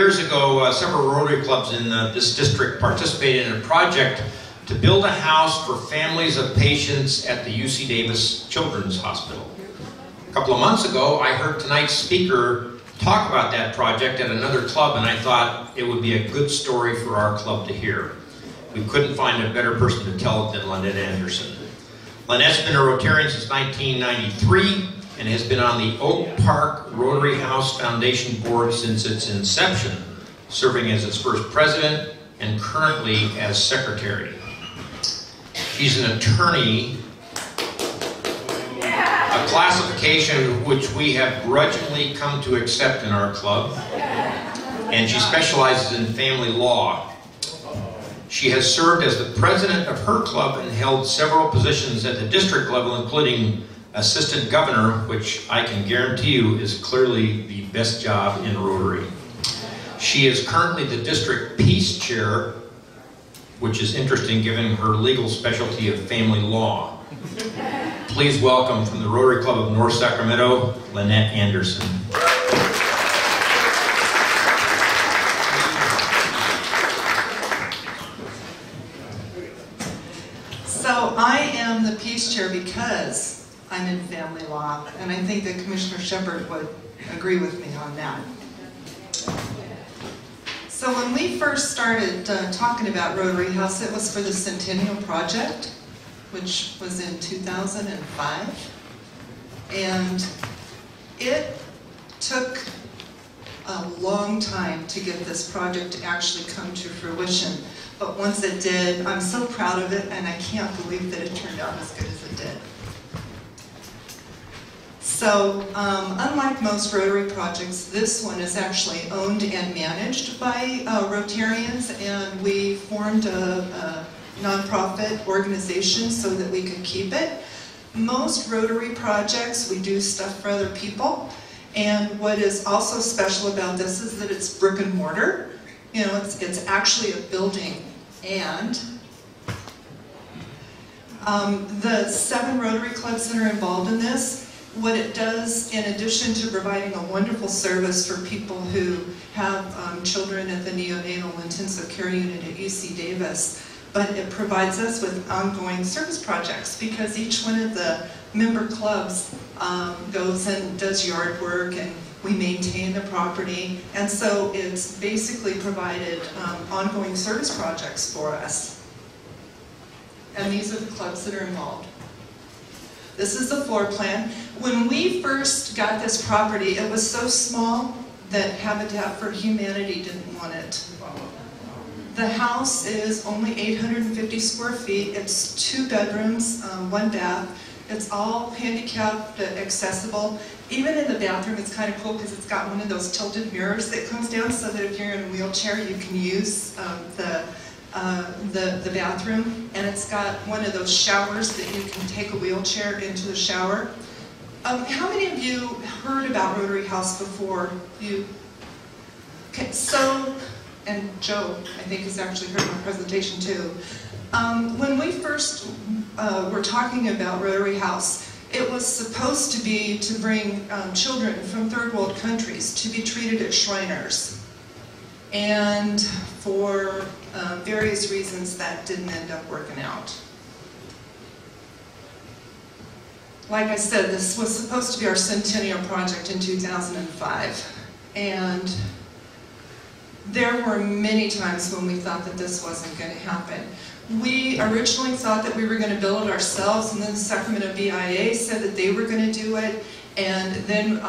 years ago, several Rotary clubs in this district participated in a project to build a house for families of patients at the UC Davis Children's Hospital. A couple of months ago, I heard tonight's speaker talk about that project at another club, and I thought it would be a good story for our club to hear. We couldn't find a better person to tell it than Lynette Anderson. Lynette's been a Rotarian since 1993 and has been on the Oak Park Rotary House Foundation Board since its inception, serving as its first president and currently as secretary. She's an attorney, a classification which we have grudgingly come to accept in our club, and she specializes in family law. She has served as the president of her club and held several positions at the district level, including assistant governor, which I can guarantee you is clearly the best job in Rotary. She is currently the district peace chair, which is interesting given her legal specialty of family law. Please welcome from the Rotary Club of North Sacramento, Lynette Anderson. So I am the peace chair because I'm in family law, and I think that Commissioner Shepard would agree with me on that. So when we first started talking about Rotary House, it was for the Centennial Project, which was in 2005. And it took a long time to get this project to actually come to fruition. But once it did, I'm so proud of it, and I can't believe that it turned out as good as it did. So, unlike most Rotary projects, this one is actually owned and managed by Rotarians, and we formed a nonprofit organization so that we could keep it. Most Rotary projects, we do stuff for other people, and what is also special about this is that it's brick and mortar. You know, it's actually a building, and the 7 Rotary clubs that are involved in this, what it does, in addition to providing a wonderful service for people who have children at the neonatal intensive care unit at UC Davis, but it provides us with ongoing service projects because each one of the member clubs goes and does yard work, and we maintain the property, and so it's basically provided ongoing service projects for us. And these are the clubs that are involved. This is the floor plan. When we first got this property, it was so small that Habitat for Humanity didn't want it. The house is only 850 square feet. It's 2 bedrooms, 1 bath. It's all handicapped accessible. Even in the bathroom, it's kind of cool because it's got one of those tilted mirrors that comes down so that if you're in a wheelchair, you can use the bathroom, and it's got one of those showers that you can take a wheelchair into the shower. How many of you heard about Rotary House before you? Okay, so, and Joe, I think, has actually heard my presentation too. When we first were talking about Rotary House, it was supposed to be to bring children from third world countries to be treated at Shriners. And for various reasons, that didn't end up working out. Like I said, this was supposed to be our Centennial project in 2005. And there were many times when we thought that this wasn't going to happen. We originally thought that we were going to build it ourselves, and then the Sacramento BIA said that they were going to do it, and then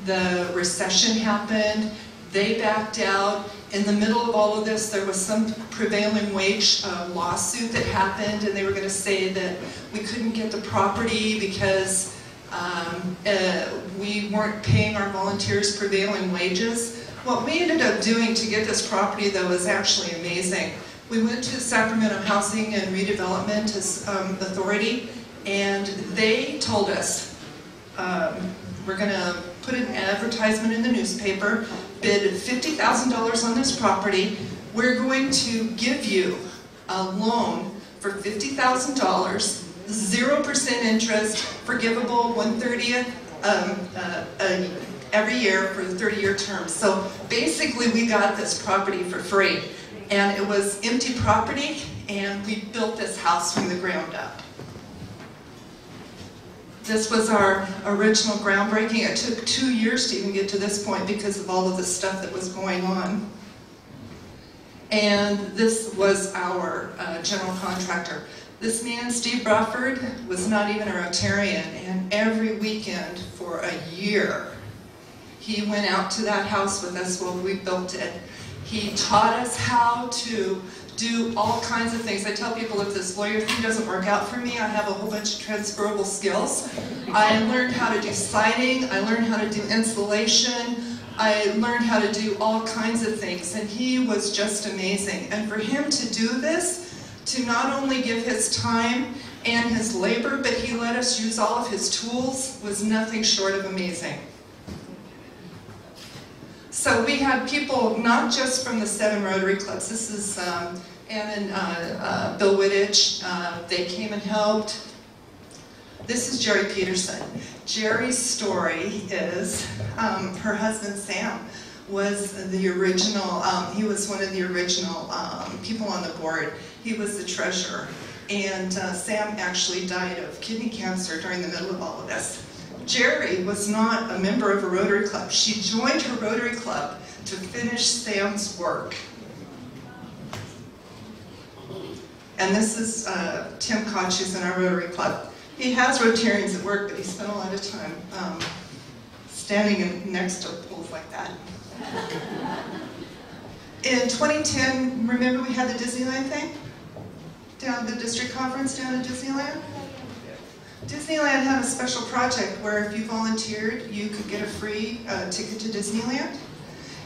the recession happened. They backed out. In the middle of all of this, there was some prevailing wage lawsuit that happened, and they were going to say that we couldn't get the property because we weren't paying our volunteers prevailing wages. What we ended up doing to get this property, though, is actually amazing. We went to the Sacramento Housing and Redevelopment Authority, and they told us, we're going to put an advertisement in the newspaper, bid $50,000 on this property. We're going to give you a loan for $50,000, 0% interest, forgivable 1/30 every year for 30-year terms. So basically we got this property for free. And it was empty property, and we built this house from the ground up. This was our original groundbreaking. It took 2 years to even get to this point because of all of the stuff that was going on. And this was our general contractor. This man, Steve Bradford, was not even a Rotarian, and every weekend for a year, he went out to that house with us while we built it. He taught us how to do all kinds of things. I tell people, if this lawyer thing doesn't work out for me, I have a whole bunch of transferable skills. I learned how to do siding, I learned how to do insulation, I learned how to do all kinds of things, and he was just amazing. And for him to do this, to not only give his time and his labor, but he let us use all of his tools, was nothing short of amazing. So we had people not just from the 7 Rotary clubs. This is Ann and Bill Wittich. They came and helped. This is Jerry Peterson. Jerry's story is her husband Sam was the original, he was one of the original people on the board. He was the treasurer. And Sam actually died of kidney cancer during the middle of all of this. Jerry was not a member of a Rotary Club. She joined her Rotary Club to finish Sam's work. And this is Tim Koch, who's in our Rotary Club. He has Rotarians at work, but he spent a lot of time standing next to poles like that. In 2010, remember we had the Disneyland thing? Down the district conference down at Disneyland? Disneyland had a special project where if you volunteered, you could get a free ticket to Disneyland.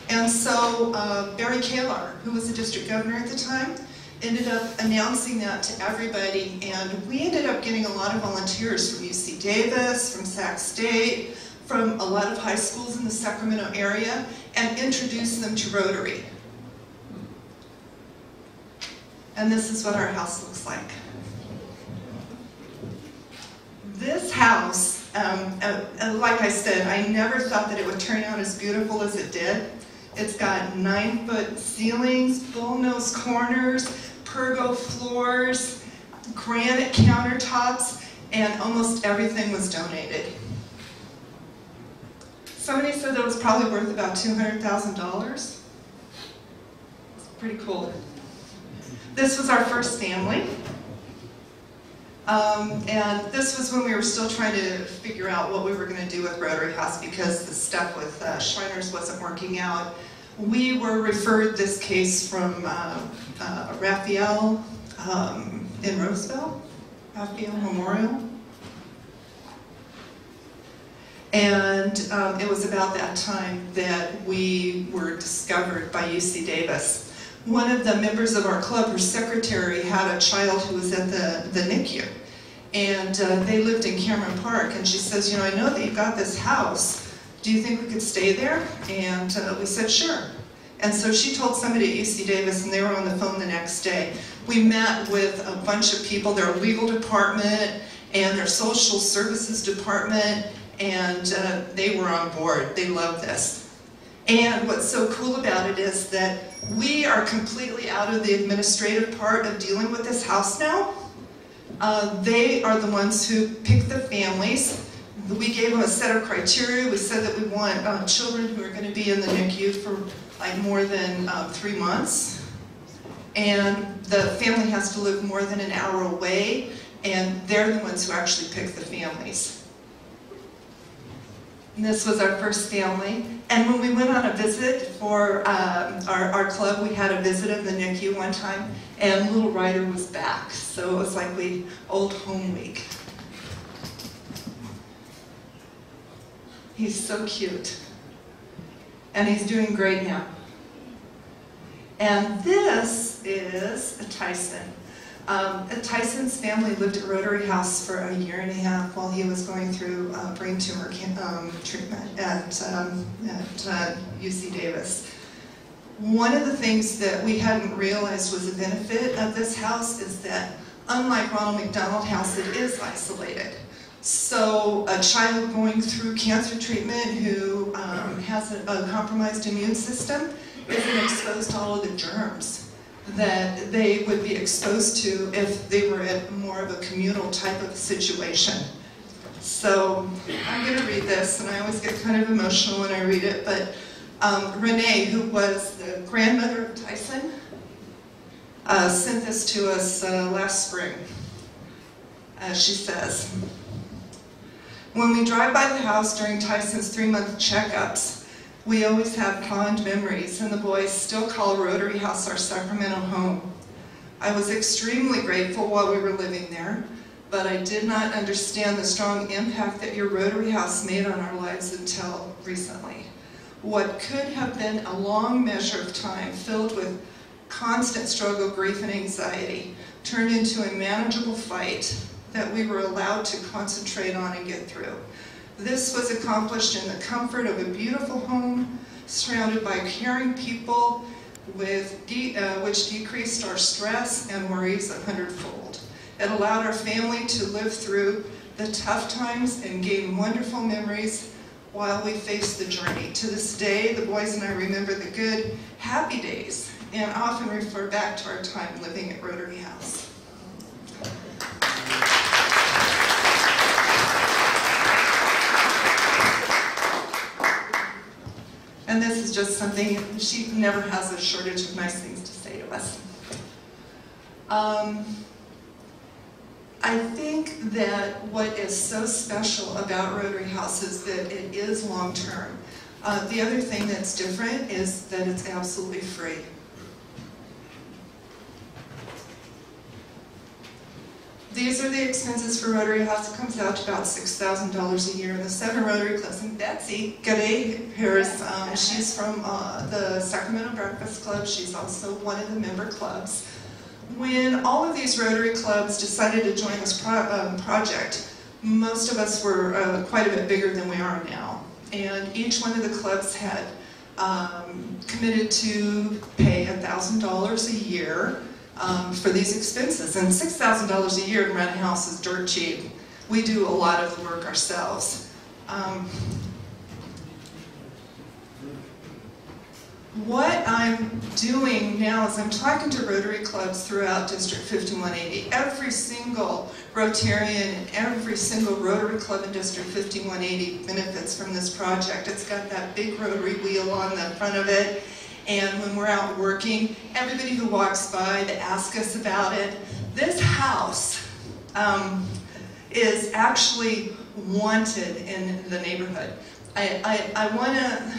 And so Barry Kalar, who was the district governor at the time, ended up announcing that to everybody, and we ended up getting a lot of volunteers from UC Davis, from Sac State, from a lot of high schools in the Sacramento area, and introduced them to Rotary. And this is what our house looks like. This house, like I said, I never thought that it would turn out as beautiful as it did. It's got 9-foot ceilings, bullnose corners, pergo floors, granite countertops, and almost everything was donated. Somebody said that it was probably worth about $200,000. It's pretty cool. This was our first family. And this was when we were still trying to figure out what we were going to do with Rotary House because the stuff with Shriners wasn't working out. We were referred this case from Raphael in Roseville, Raphael Memorial. And it was about that time that we were discovered by UC Davis. One of the members of our club, her secretary, had a child who was at the NICU. And they lived in Cameron Park, and she says, you know, I know that you've got this house. Do you think we could stay there? And we said, sure. And so she told somebody at UC Davis, and they were on the phone the next day. We met with a bunch of people, their legal department and their social services department, and they were on board. They loved this. And what's so cool about it is that we are completely out of the administrative part of dealing with this house now. They are the ones who pick the families. We gave them a set of criteria. We said that we want children who are going to be in the NICU for like more than 3 months. And the family has to live more than an hour away, and they're the ones who actually pick the families. And this was our first family. And when we went on a visit for our club, we had a visit of the NICU one time, and little Ryder was back. So it was like old home week. He's so cute. And he's doing great now. And this is a Tyson. Tyson's family lived at Rotary House for 1.5 years while he was going through brain tumor treatment at UC Davis. One of the things that we hadn't realized was a benefit of this house is that, unlike Ronald McDonald House, it is isolated. So a child going through cancer treatment who has a compromised immune system isn't exposed to all of the germs that they would be exposed to if they were at more of a communal type of situation. So I'm going to read this, and I always get kind of emotional when I read it, but Renee, who was the grandmother of Tyson, sent this to us last spring. She says, "When we drive by the house during Tyson's 3-month checkups, we always have fond memories, and the boys still call Rotary House our Sacramento home. I was extremely grateful while we were living there, but I did not understand the strong impact that your Rotary House made on our lives until recently. What could have been a long measure of time filled with constant struggle, grief, and anxiety turned into a manageable fight that we were allowed to concentrate on and get through. This was accomplished in the comfort of a beautiful home, surrounded by caring people, which decreased our stress and worries 100-fold. It allowed our family to live through the tough times and gain wonderful memories while we faced the journey. To this day, the boys and I remember the good, happy days and often refer back to our time living at Rotary House." And this is just something, she never has a shortage of nice things to say to us. I think that what is so special about Rotary House is that it is long-term. The other thing that's different is that it's absolutely free. These are the expenses for Rotary House. It comes out to about $6,000 a year. And the 7 Rotary Clubs, and Betsy Gade here, she's from the Sacramento Breakfast Club. She's also one of the member clubs. When all of these Rotary Clubs decided to join this project, most of us were quite a bit bigger than we are now. And each one of the clubs had committed to pay $1,000 a year for these expenses. And $6,000 a year to rent a house is dirt cheap. We do a lot of the work ourselves. What I'm doing now is I'm talking to Rotary clubs throughout District 5180. Every single Rotarian and every single Rotary club in District 5180 benefits from this project. It's got that big rotary wheel on the front of it. And when we're out working, everybody who walks by, they ask us about it. This house is actually wanted in the neighborhood. I want to,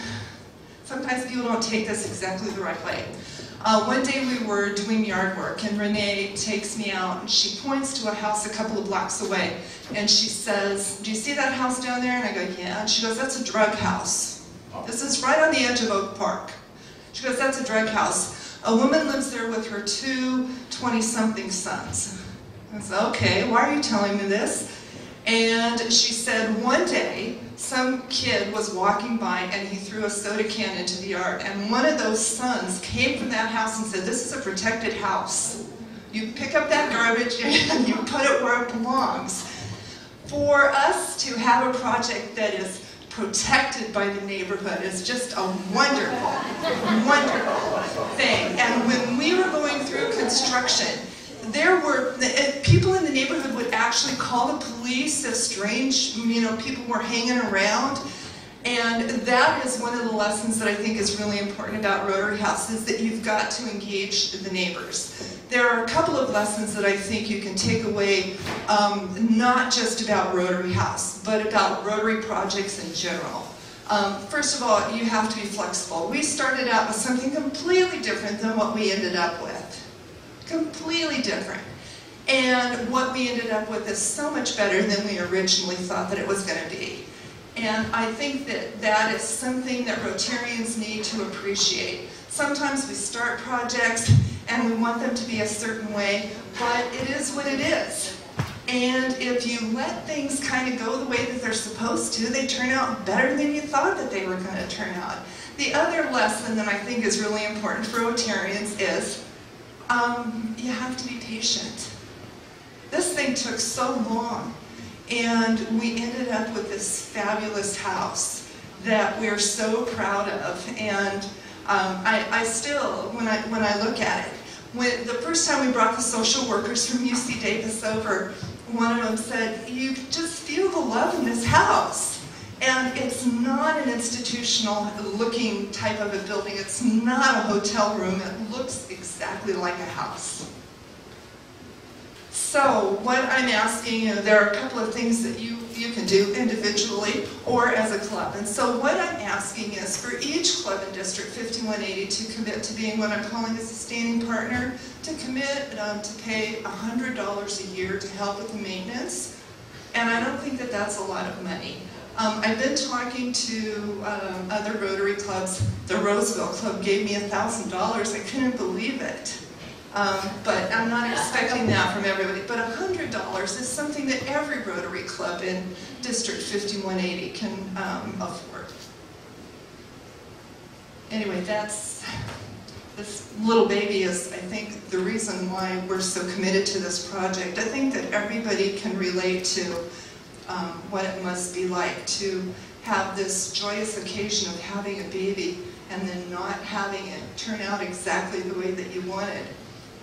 sometimes people don't take this exactly the right way. One day we were doing yard work and Renee takes me out and she points to a house a couple of blocks away and she says, "Do you see that house down there?" And I go, "Yeah." And she goes, "That's a drug house. This is right on the edge of Oak Park." She goes, "That's a drug house. A woman lives there with her 2 20-something sons." I said, "Okay, why are you telling me this?" And she said, one day, some kid was walking by and he threw a soda can into the yard. And one of those sons came from that house and said, "This is a protected house. You pick up that garbage and you put it where it belongs." For us to have a project that is protected by the neighborhood is just a wonderful, wonderful thing. And when we were going through construction, there were, people in the neighborhood would actually call the police if strange, people were hanging around. And that is one of the lessons that I think is really important about Rotary House, is that you've got to engage the neighbors. There are a couple of lessons that I think you can take away, not just about Rotary House, but about Rotary projects in general. First of all, you have to be flexible. We started out with something completely different than what we ended up with. Completely different. And what we ended up with is so much better than we originally thought that it was going to be. And I think that that is something that Rotarians need to appreciate. Sometimes we start projects and we want them to be a certain way, but it is what it is. And if you let things kind of go the way that they're supposed to, they turn out better than you thought that they were going to turn out. The other lesson that I think is really important for Rotarians is you have to be patient. This thing took so long. And we ended up with this fabulous house that we're so proud of. And I still, when I look at it, the first time we brought the social workers from UC Davis over, one of them said, "You just feel the love in this house." And it's not an institutional looking type of a building. It's not a hotel room. It looks exactly like a house. So what I'm asking you, there are a couple of things that you can do individually or as a club. And so what I'm asking is for each club in District 5180 to commit to being what I'm calling a sustaining partner, to commit to pay $100 a year to help with the maintenance. And I don't think that that's a lot of money. I've been talking to other Rotary clubs. The Roseville Club gave me $1,000. I couldn't believe it. But I'm not expecting that from everybody. But $100 is something that every Rotary club in District 5180 can afford. Anyway, this little baby is, I think, the reason why we're so committed to this project. I think that everybody can relate to what it must be like to have this joyous occasion of having a baby and then not having it turn out exactly the way that you wanted.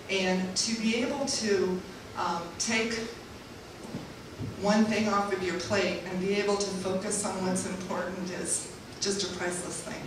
And to be able to take one thing off of your plate and be able to focus on what's important is just a priceless thing.